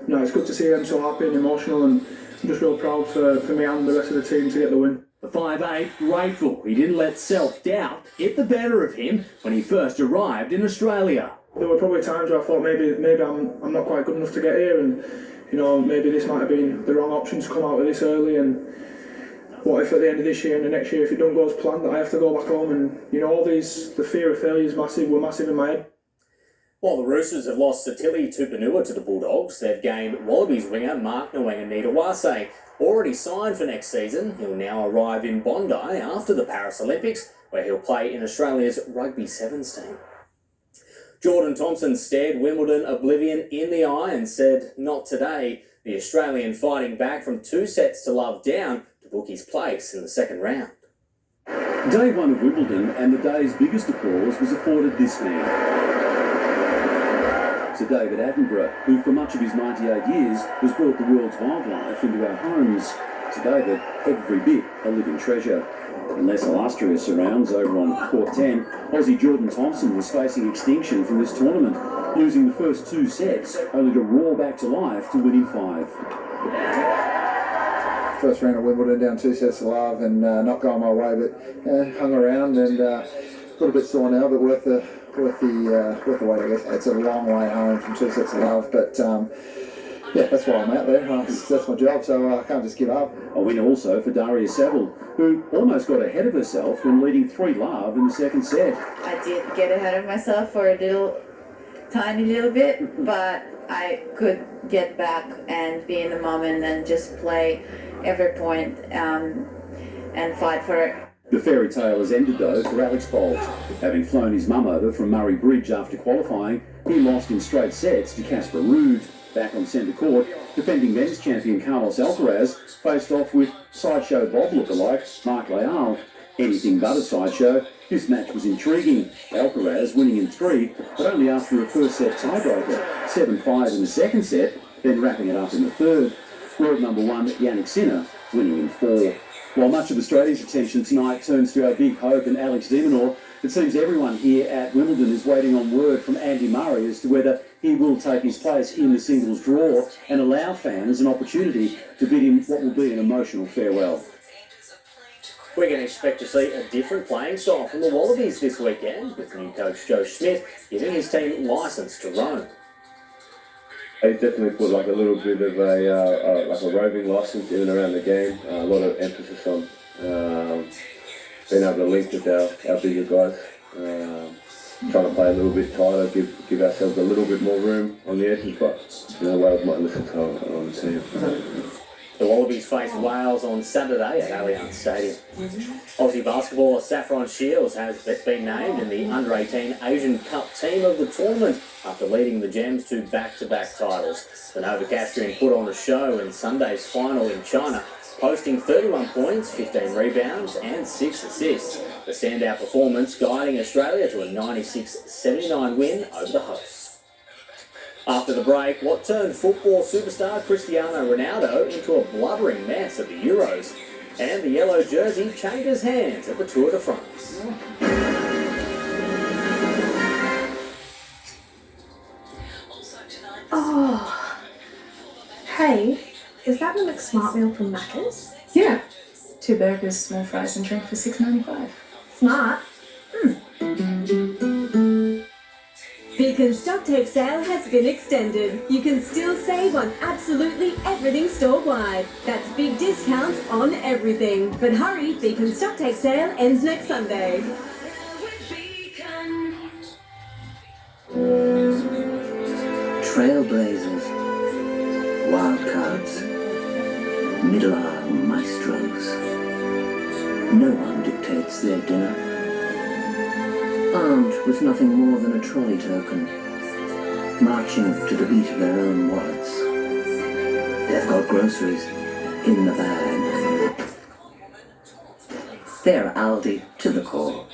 no, it's good to see them so happy and emotional, and I'm just real proud for me and the rest of the team to get the win. The 5'8", grateful he didn't let self-doubt get the better of him when he first arrived in Australia. There were probably times where I thought maybe I'm not quite good enough to get here, and maybe this might have been the wrong option to come out of this early, and what if at the end of this year and the next year, if it don't go as planned, that I have to go back home, and all the fear of failure were massive in my head. While the Roosters have lost Satili Tupanua to the Bulldogs, they've gained Wallabies winger Mark Nawanga-Nitawase. Already signed for next season, he'll now arrive in Bondi after the Paris Olympics, where he'll play in Australia's Rugby Sevens team. Jordan Thompson stared Wimbledon oblivion in the eye and said, "Not today." The Australian fighting back from 2 sets to love down to book his place in the second round. Day 1 of Wimbledon, and the day's biggest applause was afforded this man. Sir David Attenborough, who for much of his 98 years has brought the world's wildlife into our homes. Sir David, every bit a living treasure. In less illustrious surrounds over on Court 10, Aussie Jordan Thompson was facing extinction from this tournament, losing the first 2 sets, only to roar back to life to win in 5. First round of Wimbledon, down 2 sets to love, and not going my way, but hung around and got a bit sore now, but worth the wait, I guess. It's a long way home from 2 sets to love, but yeah, that's why I'm out there. That's my job, so I can't just give up. A win also for Daria Saville, who almost got ahead of herself when leading 3-love in the second set. I did get ahead of myself for a tiny little bit, but I could get back and be in the moment and just play every point and fight for it. The fairy tale has ended though for Alex Bolt. Having flown his mum over from Murray Bridge after qualifying, he lost in straight sets to Casper Ruud. Back on centre court, defending men's champion Carlos Alcaraz faced off with sideshow Bob lookalike Mark Leal. anything but a sideshow. This match was intriguing. Alcaraz winning in 3, but only after a first set tiebreaker, 7-5 in the second set, then wrapping it up in the third. World number 1 Yannick Sinner winning in 4. While much of Australia's attention tonight turns to our big hope and Alex de Minaur, it seems everyone here at Wimbledon is waiting on word from Andy Murray as to whether he will take his place in the singles draw and allow fans an opportunity to bid him what will be an emotional farewell. We're going to expect to see a different playing style from the Wallabies this weekend, with new coach Joe Schmidt giving his team licence to roam. They definitely put like a little bit of a roving licence in and around the game. A lot of emphasis on being able to link with our bigger guys. Trying to play a little bit tighter, give ourselves a little bit more room on the edges, but Wales might listen to on the team. The Wallabies face Wales on Saturday at Allianz Stadium. Aussie basketballer Saffron Shields has been named in the Under-18 Asian Cup team of the tournament after leading the Gems to back-to-back titles. The Novocastrian put on a show in Sunday's final in China, posting 31 points, 15 rebounds and 6 assists. The standout performance guiding Australia to a 96-79 win over the hosts. After the break, what turned football superstar Cristiano Ronaldo into a blubbering mess at the Euros, and the yellow jersey changes hands at the Tour de France. Oh, hey, is that the McSmart meal from Macca's? Yeah. 2 burgers, small fries and drink for $6.95. Smart. Beacon StockTech sale has been extended. You can still save on absolutely everything store-wide. That's big discounts on everything. But hurry, Beacon StockTech sale ends next Sunday. Trailblazers, wildcards, middle-arm maestros. No one dictates their dinner. Armed with nothing more than a trolley token, marching to the beat of their own wallets. They've got groceries in the bag. They're Aldi to the core.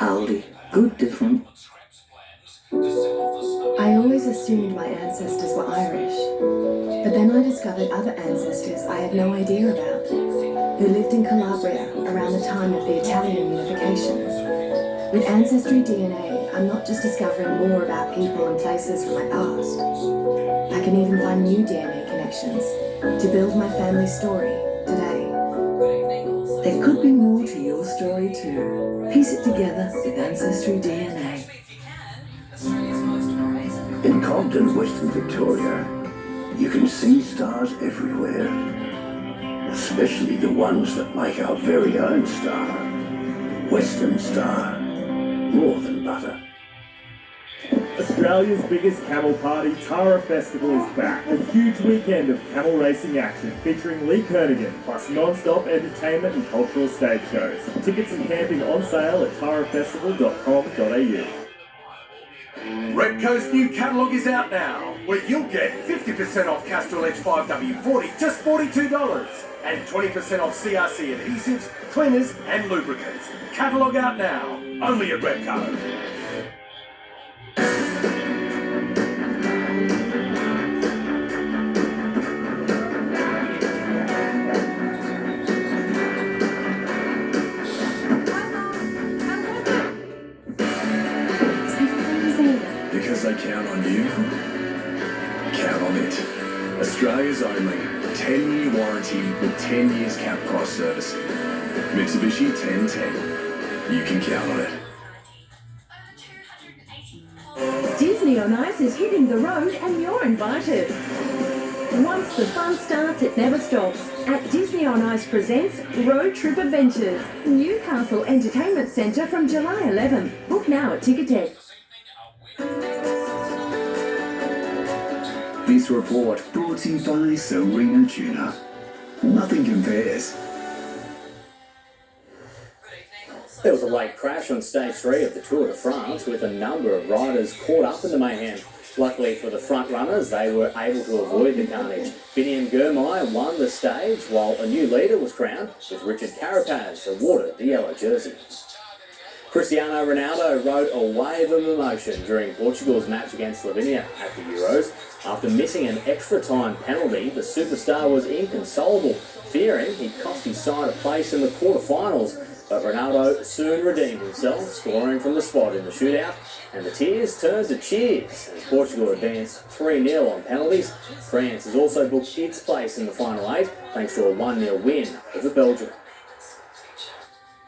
Aldi, good different. I always assumed my ancestors were Irish, but then I discovered other ancestors I had no idea about, who lived in Calabria around the time of the Italian unification. With Ancestry DNA, I'm not just discovering more about people and places from my past. I can even find new DNA connections to build my family story today. There could be more to your story too. Piece it together with Ancestry DNA. In Compton, Western Victoria, you can see stars everywhere, especially the ones that make our very own star, Western Star, more than butter. Australia's biggest camel party, Tara Festival, is back. A huge weekend of camel racing action featuring Lee Kernaghan, plus non-stop entertainment and cultural stage shows. Tickets and camping on sale at tarafestival.com.au. Repco's new catalogue is out now, where you'll get 50% off Castrol Edge 5W40, just $42, and 20% off CRC adhesives, cleaners and lubricants. Catalogue out now, only at Repco. Because I count on you, count on it. Australia's only 10-year warranty with 10 years cap price servicing. Mitsubishi 1010. You can count on it. Disney on Ice is hitting the road and you're invited. Once the fun starts, it never stops. At Disney on Ice presents Road Trip Adventures, Newcastle Entertainment Centre from July 11th. Book now at Ticketek. This report brought to you by Serena Tuna. Nothing compares. There was a late crash on stage 3 of the Tour de France, with a number of riders caught up in the mayhem. Luckily for the front runners, they were able to avoid the carnage. Binny and Gurmai won the stage, while a new leader was crowned, with Richard Carapaz awarded the yellow jersey. Cristiano Ronaldo rode a wave of emotion during Portugal's match against Slovenia at the Euros. After missing an extra-time penalty, the superstar was inconsolable, fearing he'd cost his side a place in the quarter-finals. But Ronaldo soon redeemed himself, scoring from the spot in the shootout, and the tears turned to cheers as Portugal advanced 3-0 on penalties. France has also booked its place in the final 8 thanks to a 1-0 win over Belgium.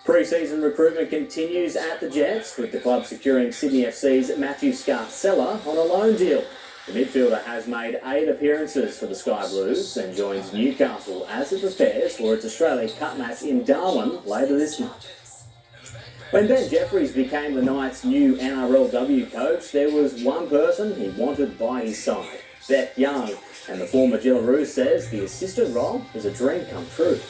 Pre-season recruitment continues at the Jets, with the club securing Sydney FC's Matthew Scarcella on a loan deal. The midfielder has made 8 appearances for the Sky Blues and joins Newcastle as it prepares for its Australia Cup match in Darwin later this month. When Ben Jeffries became the Knights' new NRLW coach, there was one person he wanted by his side, Beth Young, and the former Gillaroo says the assistant role is a dream come true.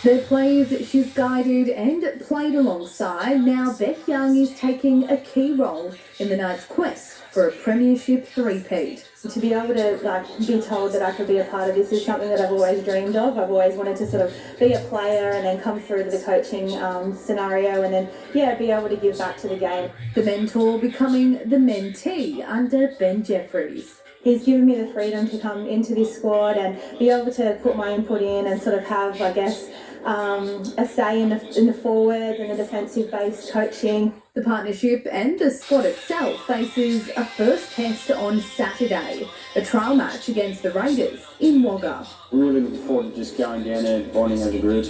The players she's guided and played alongside, now Beth Young is taking a key role in the Knights' quest for a premiership three-peat. To be able to be told that I could be a part of this is something that I've always dreamed of. I've always wanted to sort of be a player and then come through to the coaching scenario and then, be able to give back to the game. The mentor becoming the mentee under Ben Jeffries. He's given me the freedom to come into this squad and be able to put my input in and sort of have, a say in the forwards and the defensive-based coaching. The partnership and the squad itself faces a first test on Saturday, a trial match against the Raiders in Wagga. We're really looking forward to just going down there and bonding as a group,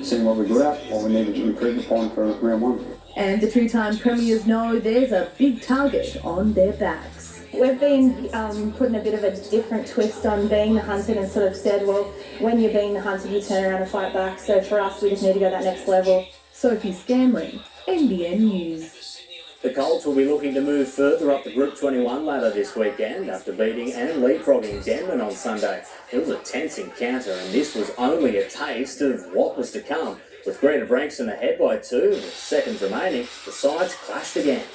seeing what we're good at, what we need to improve upon for round 1. And the two-time premiers know there's a big target on their backs. We've been putting a bit of a different twist on being the hunted and sort of said, well, when you're being the hunted, you turn around and fight back. So for us, we just need to go that next level. Sophie Scanlon, NBN News. The Colts will be looking to move further up the Group 21 ladder this weekend after beating and leapfrogging Denman on Sunday. It was a tense encounter, and this was only a taste of what was to come. With Greta Brankston ahead by 2 with seconds remaining, the sides clashed again.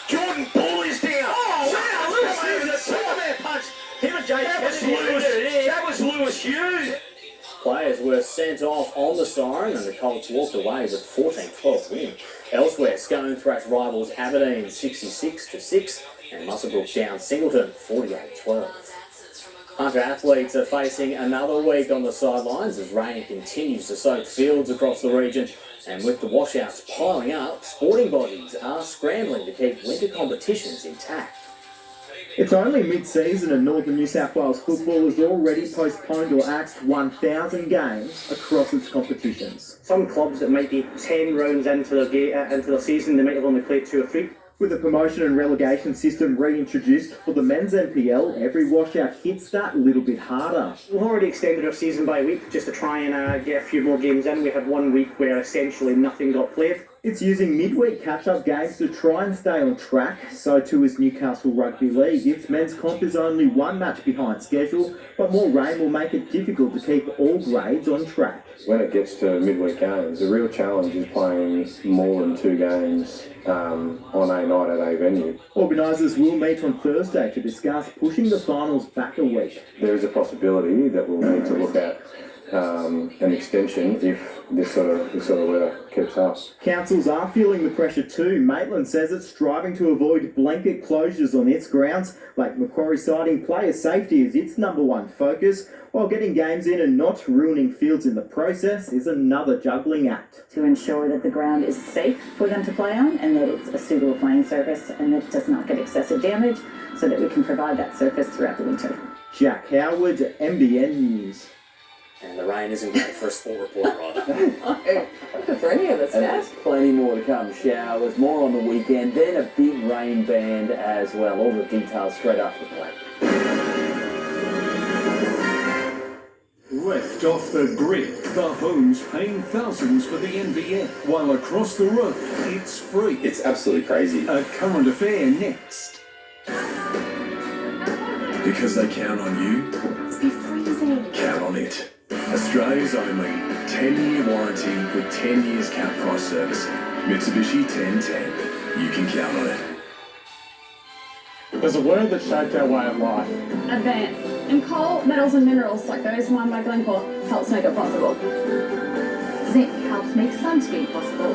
Jordan Bull is down. Oh, wow, Lewis Hughes, a Superman punch. Him and Jay that was Lewis Hughes. Players were sent off on the siren and the Colts walked away with 14-12 win. Elsewhere, Scone thrashed rivals Aberdeen 66-6 and Muswellbrook down Singleton 48-12. Hunter athletes are facing another week on the sidelines as rain continues to soak fields across the region. And with the washouts piling up, sporting bodies are scrambling to keep winter competitions intact. It's only mid-season and Northern New South Wales football has already postponed or axed 1,000 games across its competitions. Some clubs that might be 10 rounds into the season, they might have only played 2 or 3. With the promotion and relegation system reintroduced for the men's NPL, every washout hits that little bit harder. We've already extended our season by a week just to try and get a few more games in. We had 1 week where essentially nothing got played. It's using midweek catch-up games to try and stay on track. So too is Newcastle Rugby League. Its men's comp is only 1 match behind schedule, but more rain will make it difficult to keep all grades on track. When it gets to midweek games, the real challenge is playing more than 2 games on a night at a venue. Organisers will meet on Thursday to discuss pushing the finals back a week. There is a possibility that we'll need to look at an extension if this sort of weather keeps up. Councils are feeling the pressure too. Maitland says it's striving to avoid blanket closures on its grounds. Lake Macquarie citing player safety as its #1 focus, while getting games in and not ruining fields in the process is another juggling act. To ensure that the ground is safe for them to play on and that it's a suitable playing surface and that it does not get excessive damage so that we can provide that surface throughout the winter. Jack Howard, NBN News. And the rain isn't great for a sport report, either. Not for any of us, and Dad. there's plenty more to come. Showers, more on the weekend, then a big rain band as well. All the details straight after the break. Left off the grid, the home's paying thousands for the NBN, while across the road, it's free. It's absolutely crazy. A current affair next. Because they count on you, count on it. Australia's only 10-year warranty with 10 years cap price servicing. Mitsubishi 1010. You can count on it. There's a word that shaped our way of life. Advance. And coal, metals and minerals like those mined by Glencore helps make it possible. Zinc helps make sunscreen possible,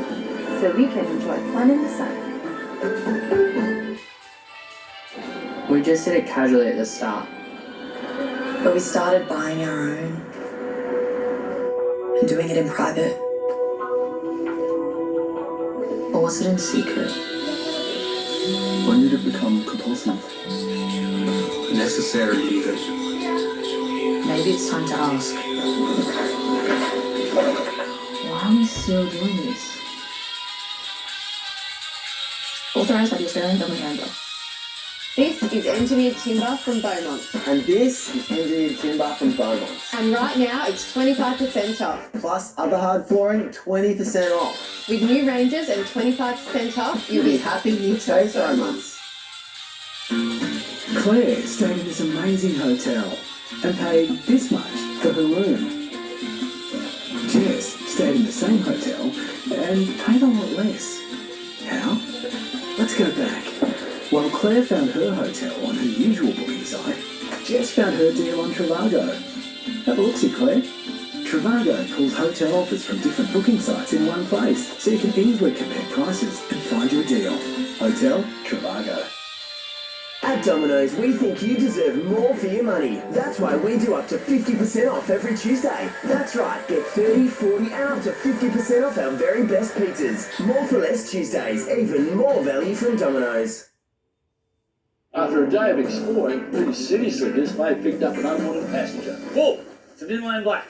so we can enjoy fun in the sun. We just did it casually at the start. But we started buying our own and doing it in private. Or was it in secret? When did it become compulsive? Necessary even. Maybe it's time to ask. Why are we still doing this? Authorised by the Australian Government Handbook. This is engineered timber from Beaumont. And this is engineered timber from Beaumont. And right now it's 25% off. Plus other hard flooring, 20% off. With new ranges and 25% off, You'll be happy you chose Beaumont. Claire stayed in this amazing hotel and paid this much for her room. Jess stayed in the same hotel and paid a lot less. How? Let's go back. While Claire found her hotel on her usual booking site, Jess found her deal on Trivago. Have a look-see, Claire. Trivago pulls hotel offers from different booking sites in one place, so you can easily compare prices and find your deal. Hotel Trivago. At Domino's, we think you deserve more for your money. That's why we do up to 50% off every Tuesday. That's right, get 30, 40 and up to 50% off our very best pizzas. More for less Tuesdays, even more value from Domino's. After a day of exploring, these city slickers may have picked up an unwanted passenger. Whoa! It's an inland black.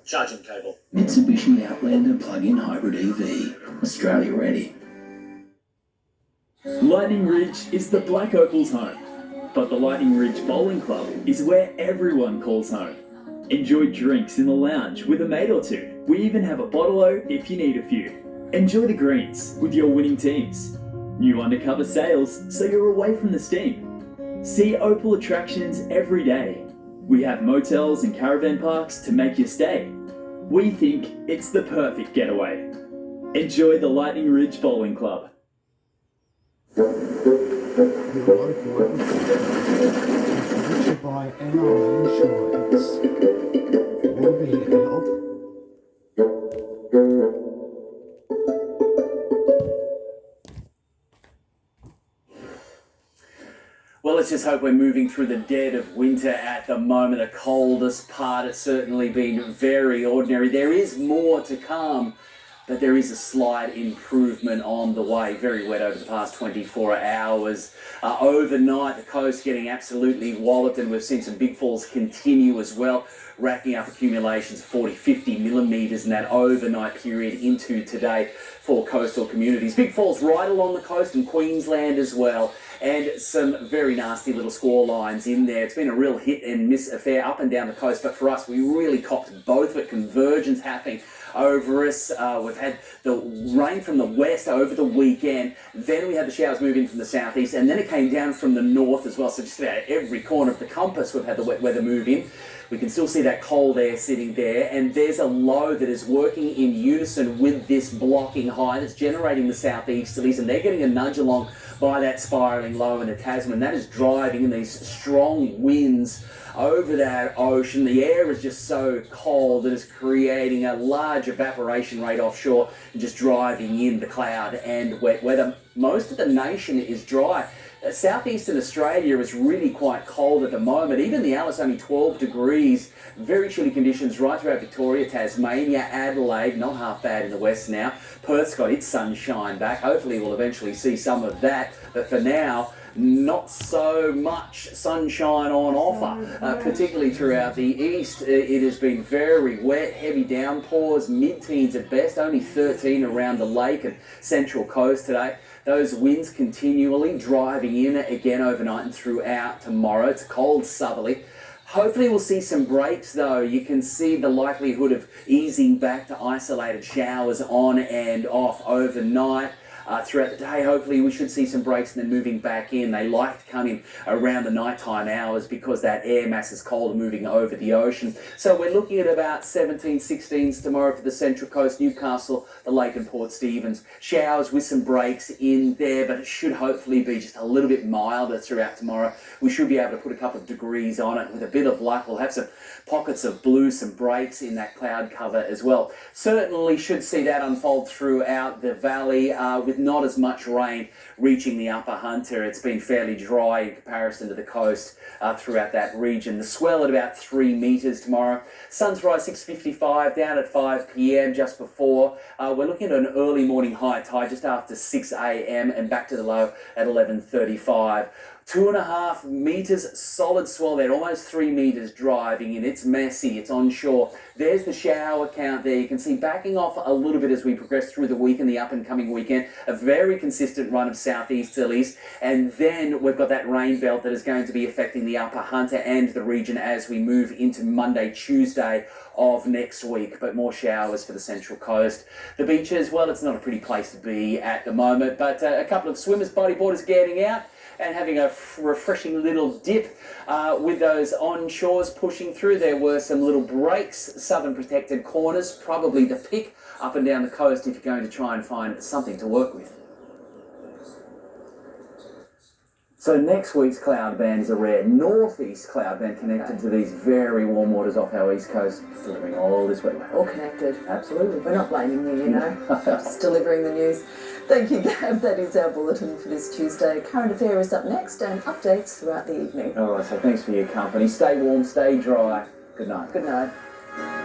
Charging cable. Mitsubishi Outlander plug-in hybrid EV. Australia ready. Lightning Ridge is the Black Opal's home, but the Lightning Ridge Bowling Club is where everyone calls home. Enjoy drinks in the lounge with a mate or two. We even have a bottle-o if you need a few. Enjoy the greens with your winning teams. New undercover sales so you're away from the steam. See Opal attractions every day. We have motels and caravan parks to make your stay. We think it's the perfect getaway. Enjoy the Lightning Ridge Bowling Club. By NR Insurance. We'll be here to help. Well, let's just hope we're moving through the dead of winter at the moment. The coldest part has certainly been very ordinary. There is more to come, but there is a slight improvement on the way. Very wet over the past 24 hours. Overnight, the coast getting absolutely walloped, and we've seen some big falls continue as well, racking up accumulations of 40, 50 millimetres in that overnight period into today for coastal communities. Big falls right along the coast in Queensland as well, and some very nasty little score lines in there. It's been a real hit and miss affair up and down the coast, but for us, we really copped both of it. Convergence happening over us. We've had the rain from the west over the weekend, then we had the showers move in from the southeast, and then it came down from the north as well. So just about every corner of the compass we've had the wet weather move in. We can still see that cold air sitting there, and there's a low that is working in unison with this blocking high that's generating the southeasterlies, and they're getting a nudge along by that spiralling low in the Tasman. That is driving in these strong winds over that ocean. The air is just so cold that it's creating a large evaporation rate offshore and just driving in the cloud and wet weather. Most of the nation is dry. Southeastern Australia is really quite cold at the moment. Even the Alice only 12 degrees. Very chilly conditions right throughout Victoria, Tasmania, Adelaide, not half bad in the west now. Perth's got its sunshine back. Hopefully we'll eventually see some of that. But for now, not so much sunshine on offer, particularly throughout the east. It has been very wet, heavy downpours, mid-teens at best, only 13 around the lake and central coast today. Those winds continually driving in again overnight and throughout tomorrow. It's cold southerly. Hopefully we'll see some breaks though. You can see the likelihood of easing back to isolated showers on and off overnight. throughout the day. Hopefully we should see some breaks and then moving back in. They like to come in around the nighttime hours because that air mass is colder moving over the ocean. So we're looking at about 17, 16s tomorrow for the Central Coast, Newcastle, the Lake and Port Stephens. Showers with some breaks in there, but it should hopefully be just a little bit milder throughout tomorrow. We should be able to put a couple of degrees on it. With a bit of luck, we'll have some pockets of blue, some breaks in that cloud cover as well. Certainly should see that unfold throughout the valley with not as much rain reaching the upper Hunter. It's been fairly dry in comparison to the coast throughout that region. The swell at about 3 metres tomorrow. Sunrise 6:55, down at 5 p.m. just before. We're looking at an early morning high tide just after 6 a.m. and back to the low at 11:35. 2.5 metres solid swell there, almost 3 metres driving in. It's messy, it's onshore. There's the shower count there. You can see backing off a little bit as we progress through the week and the up and coming weekend. A very consistent run of southeasterlies. And then we've got that rain belt that is going to be affecting the upper Hunter and the region as we move into Monday, Tuesday of next week. But more showers for the Central Coast. The beaches, well, it's not a pretty place to be at the moment, but a couple of swimmers, bodyboarders getting out and having a refreshing little dip with those onshores pushing through. There were some little breaks, southern protected corners, probably the pick up and down the coast if you're going to try and find something to work with. So next week's cloud band is a rare northeast cloud band connected to these very warm waters off our east coast, delivering all this wet weather. All connected. Absolutely. We're not blaming you, you know, just delivering the news. Thank you, Gav. That is our bulletin for this Tuesday. Current Affair is up next and updates throughout the evening. All right, so thanks for your company. Stay warm, stay dry. Good night. Good night.